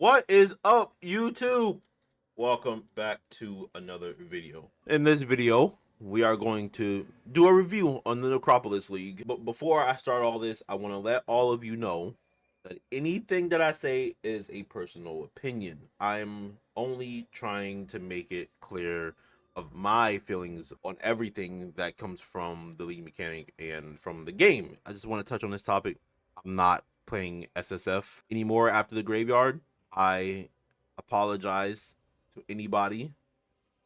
What is up, YouTube? Welcome back to another video. In this video, we are going to do a review on the Necropolis League. But before I start all this, I want to let all of you know that anything that I say is a personal opinion. I'm only trying to make it clear of my feelings on everything that comes from the league mechanic and from the game. I just want to touch on this topic. I'm not playing SSF anymore after the graveyard. I apologize to anybody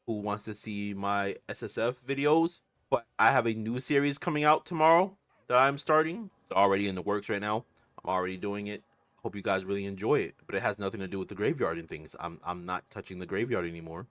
who wants to see my SSF videos, but I have a new series coming out tomorrow that I'm starting. It's already in the works right now. I'm already doing it. Hope you guys really enjoy it, but it has nothing to do with the graveyard and things. I'm not touching the graveyard anymore.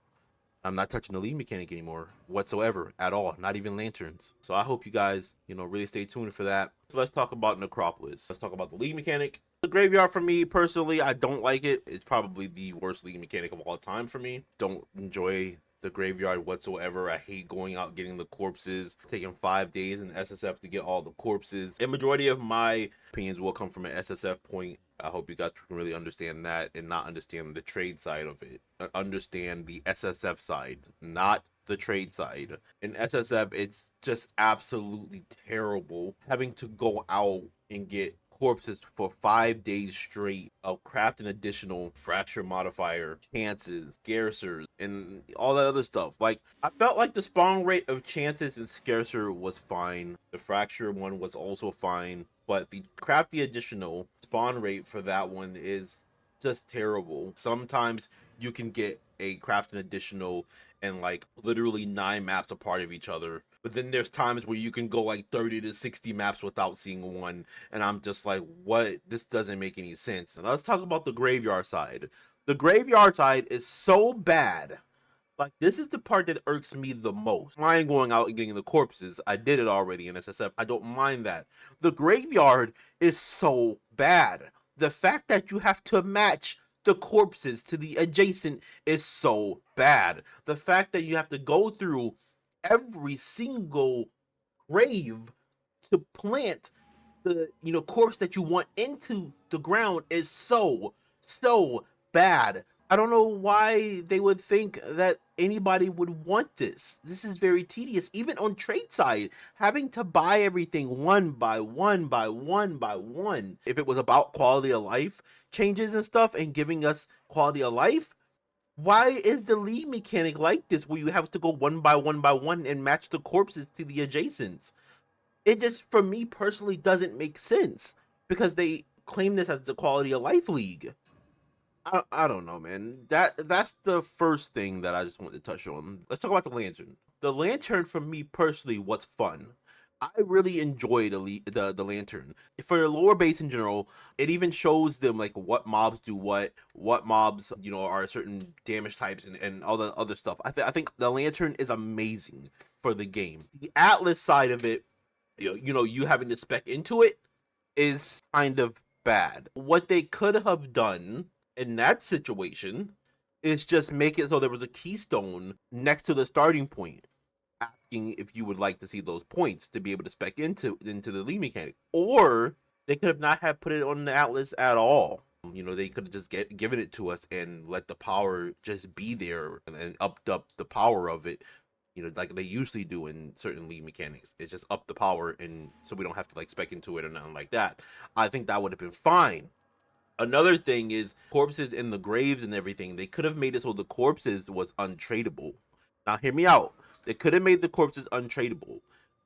I'm not touching the lead mechanic anymore whatsoever at all, not even lanterns. So I hope you guys, really stay tuned for that. So let's talk about Necropolis. Let's talk about the lead mechanic. The graveyard, for me personally, I don't like it. It's probably the worst league mechanic of all time for me. Don't enjoy the graveyard whatsoever. I hate going out getting the corpses, taking 5 days in SSF to get all the corpses. A majority of my opinions will come from an SSF point. I hope you guys can really understand that and not understand the trade side of it. Understand the SSF side, not the trade side. In SSF, it's just absolutely terrible having to go out and get corpses for 5 days straight of craft an additional fracture modifier, chances, scarcers, and all that other stuff. Like, I felt like the spawn rate of chances and scarcer was fine. The fracture one was also fine, but the craft the additional spawn rate for that one is just terrible. Sometimes you can get a craft an additional and like literally 9 maps apart of each other, but then there's times where you can go like 30 to 60 maps without seeing one, and I'm just like, what? This doesn't make any sense. Now let's talk about the graveyard side. The graveyard side is so bad. Like, this is the part that irks me the most. I mind going out and getting the corpses. I did it already in SSF. I don't mind that. The graveyard is so bad. The fact that you have to match the corpses to the adjacent is so bad. The fact that you have to go through every single grave to plant the corpse that you want into the ground is so bad. I don't know why they would think that anybody would want this. This is very tedious. Even on trade side, having to buy everything one by one by one by one. If it was about quality of life changes and stuff and giving us quality of life, why is the lead mechanic like this where you have to go one by one and match the corpses to the adjacents? It just, for me personally, doesn't make sense because they claim this as the quality of life league. I don't know, man. That's the first thing that I just want to touch on. Let's talk about the lantern. The lantern, for me personally, was fun. I really enjoyed the lantern. For the lower base in general, it even shows them like what mobs do what mobs are certain damage types and all the other stuff. I think the lantern is amazing for the game. The Atlas side of it, you having to spec into it, is kind of bad. What they could have done in that situation is just make it so there was a keystone next to the starting point asking if you would like to see those points to be able to spec into the lead mechanic. Or they could have not have put it on the Atlas at all. They could have just given it to us and let the power just be there and upped up the power of it, like they usually do in certain league mechanics. It's just up the power, and so we don't have to like spec into it or nothing like that. I think that would have been fine. Another thing is corpses in the graves and everything. They could have made it so the corpses was untradeable. Now hear me out. They could have made the corpses untradeable,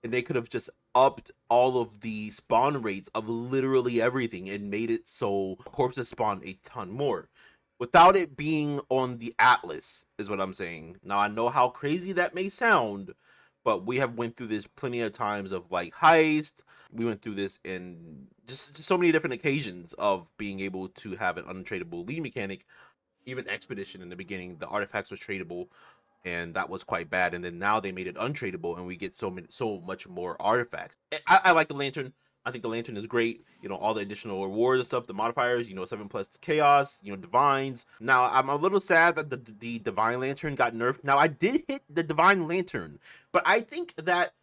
and they could have just upped all of the spawn rates of literally everything and made it so corpses spawn a ton more without it being on the Atlas, is what I'm saying. Now I know how crazy that may sound, but we have went through this plenty of times of like heist. We went through this in just so many different occasions of being able to have an untradeable lead mechanic. Even expedition in the beginning, the artifacts was tradable, and that was quite bad. And then now they made it untradeable, and we get so much more artifacts. I like the lantern. I think the lantern is great. All the additional rewards and stuff, the modifiers, 7+ chaos, divines. Now, I'm a little sad that the divine lantern got nerfed. Now, I did hit the divine lantern, but I think that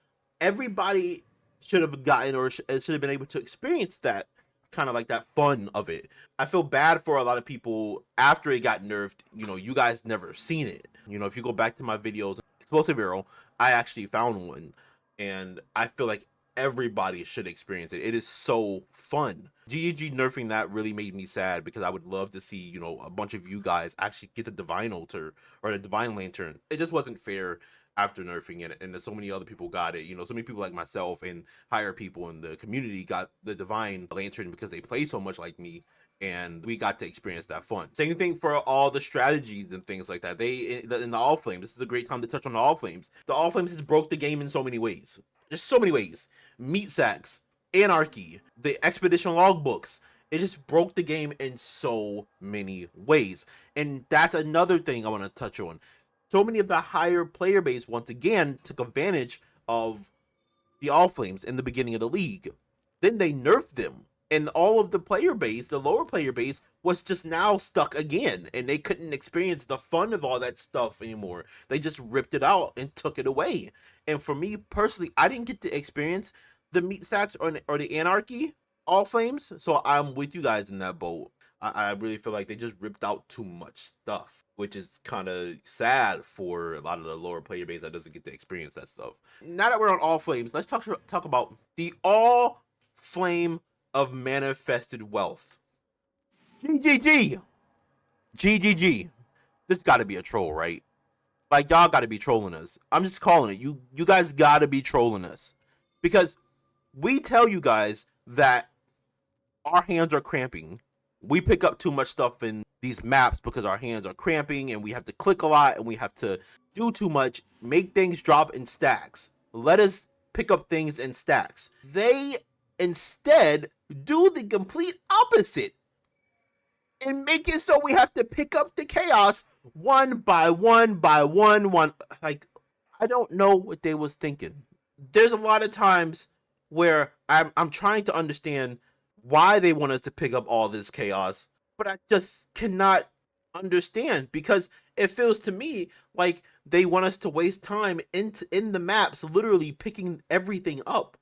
everybody should have gotten or should have been able to experience that kind of like that fun of it. I feel bad for a lot of people after it got nerfed. You know, you guys never seen it. You know, if you go back to my videos, Explosive Arrow, I actually found one, and I feel like everybody should experience it. It is so fun. GGG nerfing that really made me sad because I would love to see, you know, a bunch of you guys actually get the Divine Altar or the Divine Lantern. It just wasn't fair after nerfing it, and so many other people got it. You know, so many people like myself and higher people in the community got the Divine Lantern because they play so much like me, and we got to experience that fun. Same thing for all the strategies and things like that. They in the All Flames, this is a great time to touch on the All Flames. The All Flames has broke the game in so many ways. There's so many ways. Meat sacks, anarchy, the expedition logbooks. It just broke the game in so many ways. And that's another thing I want to touch on. So many of the higher player base, once again, took advantage of the All Flames in the beginning of the league. Then they nerfed them. And all of the player base, the lower player base, was just now stuck again. And they couldn't experience the fun of all that stuff anymore. They just ripped it out and took it away. And for me personally, I didn't get to experience the meat sacks or the anarchy All Flames. So I'm with you guys in that boat. I really feel like they just ripped out too much stuff, which is kind of sad for a lot of the lower player base that doesn't get to experience that stuff. Now that we're on All Flames, let's talk about the All Flame of Manifested Wealth. GGG. GGG. This got to be a troll, right? Like, y'all got to be trolling us. I'm just calling it. You guys got to be trolling us. Because we tell you guys that our hands are cramping. We pick up too much stuff in these maps because our hands are cramping and we have to click a lot and we have to do too much, make things drop in stacks. Let us pick up things in stacks. They instead do the complete opposite and make it so we have to pick up the chaos one by one. Like, I don't know what they was thinking. There's a lot of times where I'm trying to understand why they want us to pick up all this chaos, but I just cannot understand because it feels to me like they want us to waste time in the maps literally picking everything up.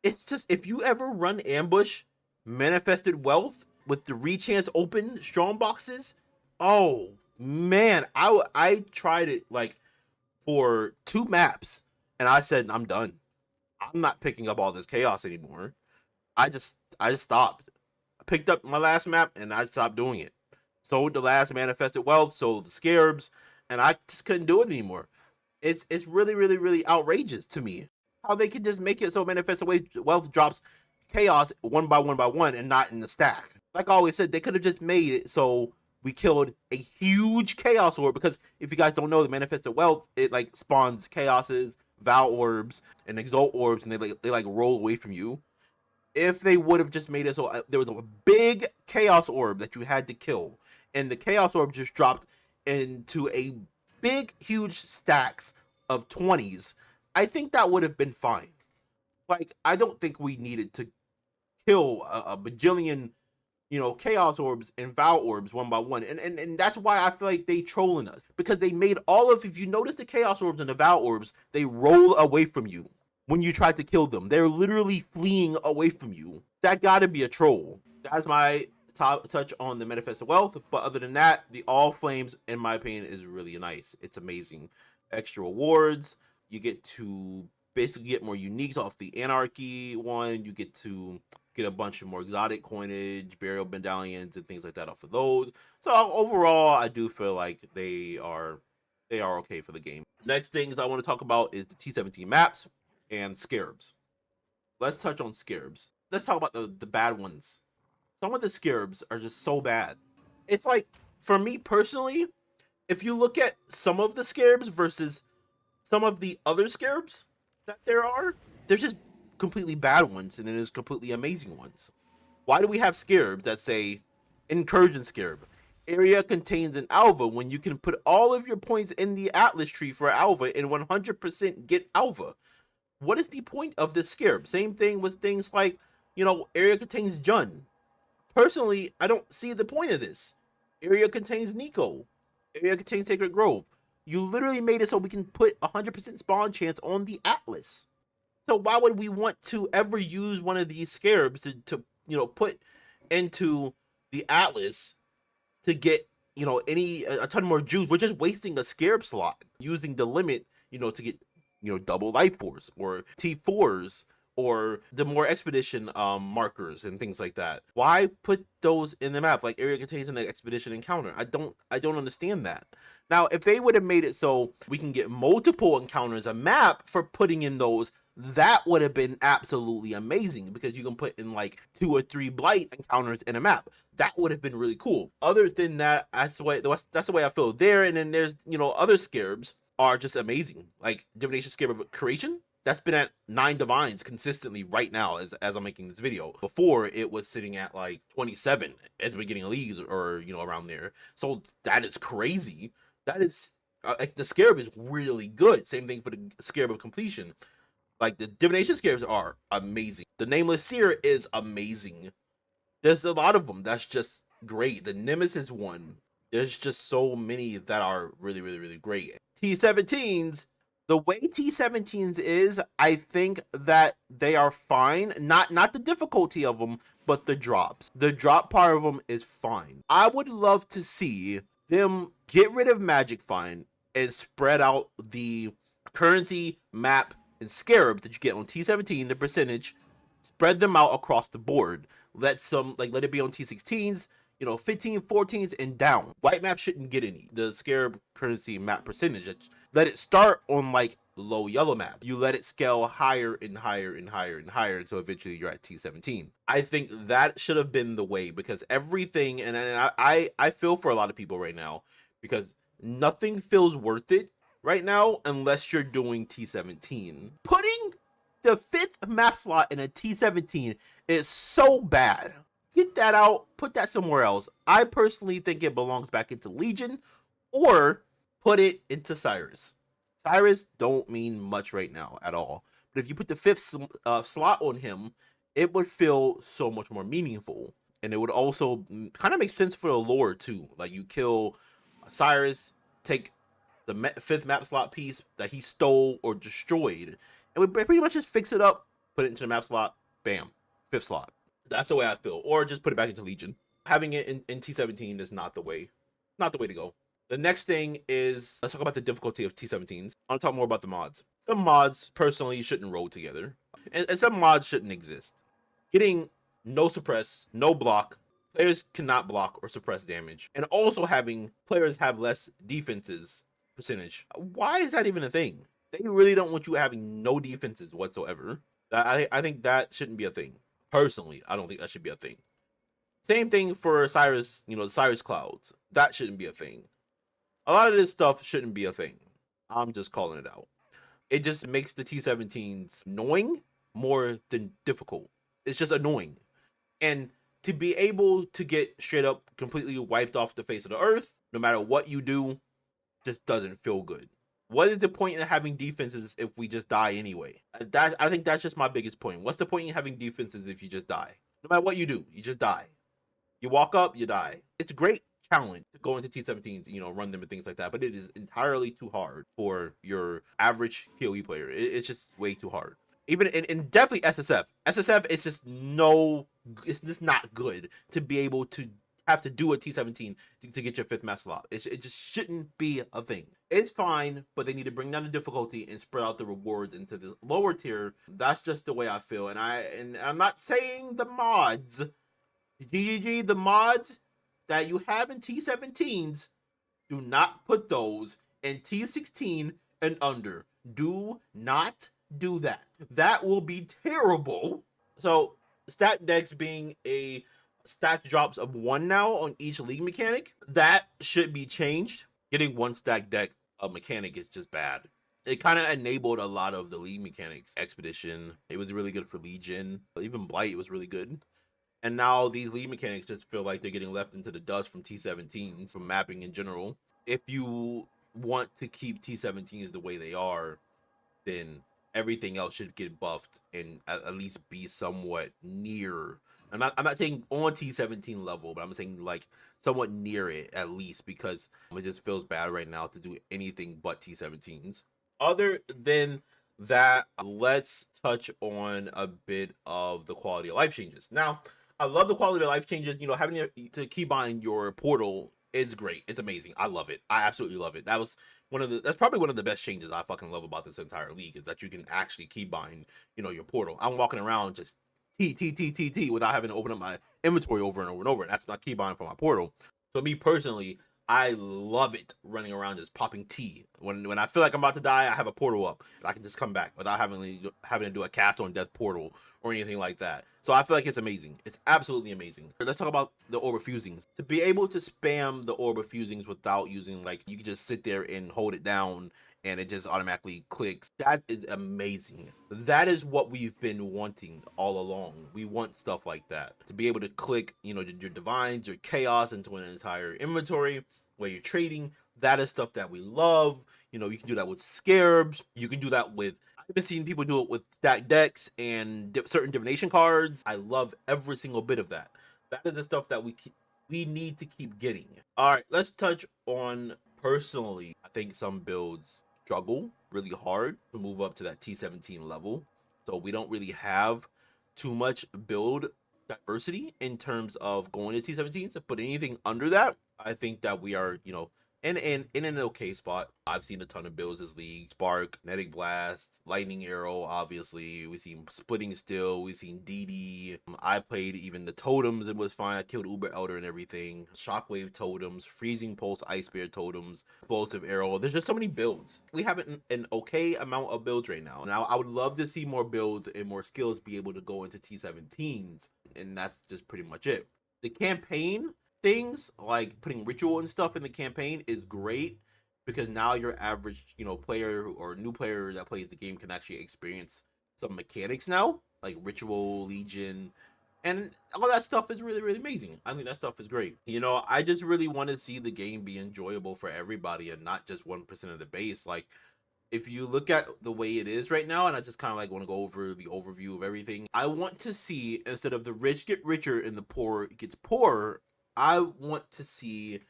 It's just, if you ever run ambush Manifested Wealth with the rechance open strong boxes, oh man, I tried it like for 2 maps and I said I'm done. I'm not picking up all this chaos anymore. I just stopped. I picked up my last map and I stopped doing it. Sold the last Manifested Wealth, sold the Scarabs, and I just couldn't do it anymore. It's really outrageous to me how they can just make it so Manifested Wealth drops chaos one by one and not in the stack. Like I always said, they could have just made it so we killed a huge chaos orb, because if you guys don't know, the Manifested Wealth, it like spawns chaoses, Vow orbs, and Exalt orbs, and they like roll away from you. If they would have just made it so there was a big chaos orb that you had to kill, and the chaos orb just dropped into a big huge stacks of 20s, I think that would have been fine. Like, I don't think we needed to kill a bajillion, you know, chaos orbs and Vow orbs one by one, and that's why I feel like they trolling us, because they made all of, if you notice the chaos orbs and the Vow orbs, they roll away from you when you try to kill them. They're literally fleeing away from you. That gotta be a troll. That's my top touch on the Manifested Wealth. But other than that, the All Flames, in my opinion, is really nice. It's amazing. Extra rewards. You get to basically get more uniques off the Anarchy one. You get to get a bunch of more exotic coinage, burial medallions, and things like that off of those. So overall, I do feel like they are okay for the game. Next things I want to talk about is the T17 maps and Scarabs. Let's touch on Scarabs. Let's talk about the bad ones. Some of the Scarabs are just so bad. It's like, for me personally, if you look at some of the Scarabs versus some of the other Scarabs that there are, there's just completely bad ones and then there's completely amazing ones. Why do we have Scarabs that say Incursion Scarab? Area contains an alpha when you can put all of your points in the Atlas tree for alpha and 100% get alpha. What is the point of this Scarab? Same thing with things like, you know, area contains Jun. Personally, I don't see the point of this. Area contains Nico. Area contains Sacred Grove. You literally made it so we can put 100% spawn chance on the Atlas. So why would we want to ever use one of these Scarabs to put into the Atlas to get a ton more juice. We're just wasting a Scarab slot using the limit, to get double life force or T4s or the more expedition markers and things like that. Why put those in the map? Like area contains an expedition encounter. I don't understand that. Now, if they would have made it so we can get multiple encounters a map for putting in those, that would have been absolutely amazing, because you can put in like 2 or 3 blight encounters in a map. That would have been really cool. Other than that, that's the way I feel there. And then there's other Scarabs are just amazing, like Divination Scarab of Creation. That's been at 9 divines consistently right now as I'm making this video. Before, it was sitting at like 27 at the beginning of leagues, or around there. So that is crazy. That is like, the Scarab is really good. Same thing for the Scarab of Completion. Like, the Divination Scarabs are amazing. The Nameless Seer is amazing. There's a lot of them that's just great. The Nemesis one, there's just so many that are really, really, really great. T17s, the way T17s is, I think that they are fine. Not the difficulty of them, but the drops. The drop part of them is fine. I would love to see them get rid of Magic Find and spread out the currency, map, and Scarab that you get on T17, the percentage, spread them out across the board. Let it be on T16s, 15, 14s, and down. White map shouldn't get any. The Scarab currency map percentage, let it start on like low yellow map. You let it scale higher and higher and higher and higher until eventually you're at T17. I think that should have been the way, because everything, and I feel for a lot of people right now, because nothing feels worth it right now unless you're doing T17. Putting the 5th map slot in a T17 is so bad. Get that out, put that somewhere else. I personally think it belongs back into Legion, or put it into Cyrus. Cyrus don't mean much right now at all. But if you put the 5th slot on him, it would feel so much more meaningful. And it would also kind of make sense for the lore too. Like, you kill Cyrus, take the 5th map slot piece that he stole or destroyed, and we pretty much just fix it up, put it into the map slot, bam, 5th slot. That's the way I feel. Or just put it back into Legion. Having it in T17 is not the way to go. The next thing is, let's talk about the difficulty of T17s. I want to talk more about the mods. Some mods, personally, shouldn't roll together. And some mods shouldn't exist. Getting no suppress, no block, players cannot block or suppress damage, and also having players have less defenses percentage. Why is that even a thing? They really don't want you having no defenses whatsoever. I think that shouldn't be a thing. Personally, I don't think that should be a thing. Same thing for Cyrus, the Cyrus Clouds. That shouldn't be a thing. A lot of this stuff shouldn't be a thing. I'm just calling it out. It just makes the T17s annoying more than difficult. It's just annoying. And to be able to get straight up completely wiped off the face of the earth, no matter what you do, just doesn't feel good. What is the point in having defenses if we just die anyway? I think that's just my biggest point. What's the point in having defenses if you just die? No matter what you do, you just die. You walk up, you die. It's a great challenge to go into T17s, run them and things like that, but it is entirely too hard for your average PoE player. It's just way too hard. Even in definitely SSF. SSF is just it's just not good to be able to have to do a T17 to get your 5th map slot. It just shouldn't be a thing. It's fine, but they need to bring down the difficulty and spread out the rewards into the lower tier. That's just the way I feel. And I'm not saying the mods, the mods that you have in T17s, do not put those in T16 and under. Do not do that. That will be terrible. So stat decks being a stat drops of 1 now on each league mechanic, that should be changed. Getting 1 stack deck of mechanic is just bad. It kind of enabled a lot of the league mechanics. Expedition, it was really good for Legion. Even Blight was really good. And now these league mechanics just feel like they're getting left into the dust from T17s, from mapping in general. If you want to keep T17s the way they are, then everything else should get buffed and at least be somewhat near. I'm not saying on T17 level, but I'm saying like somewhat near it at least, because it just feels bad right now to do anything but T17s. Other than that, let's touch on a bit of the quality of life changes. Now, I love the quality of life changes. You know, having to keybind your portal is great. It's amazing. I love it. I absolutely love it. That's probably one of the best changes I fucking love about this entire league, is that you can actually keybind, you know, your portal. I'm walking around just T without having to open up my inventory over and over and over. And that's not keybind for my portal. So me personally, I love it running around just popping T. When I feel like I'm about to die, I have a portal up and I can just come back without having to do a cast on death portal or anything like that. So I feel like it's amazing. It's absolutely amazing. Let's talk about the orb of fusings. To be able to spam the orb of fusings without using, like, you can just sit there and hold it down and it just automatically clicks. That is amazing. That is what we've been wanting all along. We want stuff like that. To be able to click, you know, your divines, your chaos into an entire inventory where you're trading. That is stuff that we love. You know, you can do that with Scarabs. You can do that with, I've been seeing people do it with stacked decks and certain divination cards. I love every single bit of that. That is the stuff that we need to keep getting. All right, let's touch on personally. I think some builds struggle really hard to move up to that T17 level. So we don't really have too much build diversity in terms of going to T17s, but anything under that, I think that we are, you know, in an okay spot. I've seen a ton of builds this league: Spark, Kinetic Blast, Lightning Arrow. Obviously, we've seen Splitting Steel. We've seen DD. I played even the totems and was fine. I killed Uber Elder and everything. Shockwave totems, Freezing Pulse, Ice Bear totems, Explosive Arrow. There's just so many builds. We have an okay amount of builds right now. Now, I would love to see more builds and more skills be able to go into T17s, and that's just pretty much it. The campaign things, like putting ritual and stuff in the campaign, is great, because now your average, you know, player or new player that plays the game can actually experience some mechanics now, like ritual, legion, and all that stuff is really, really amazing. I think that stuff is great. You know, I just really want to see the game be enjoyable for everybody and not just 1% of the base. Like, if you look at the way it is right now, and I just kind of like want to go over the overview of everything, I want to see, instead of the rich get richer and the poor gets poorer, I want to see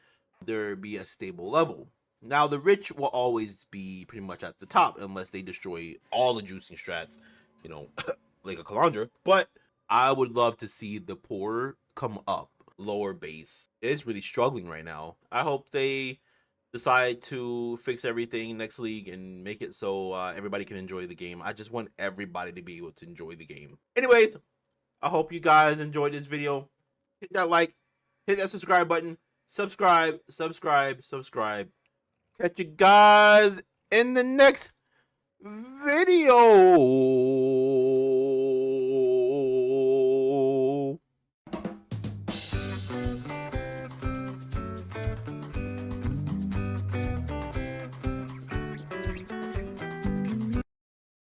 there be a stable level. Now, the rich will always be pretty much at the top unless they destroy all the juicing strats, you know, like a Calandra. But I would love to see the poor come up. Lower base is really struggling right now. I hope they decide to fix everything next league and make it so everybody can enjoy the game. I just want everybody to be able to enjoy the game. Anyways, I hope you guys enjoyed this video. Hit that like, hit that subscribe button, subscribe. Catch you guys in the next video.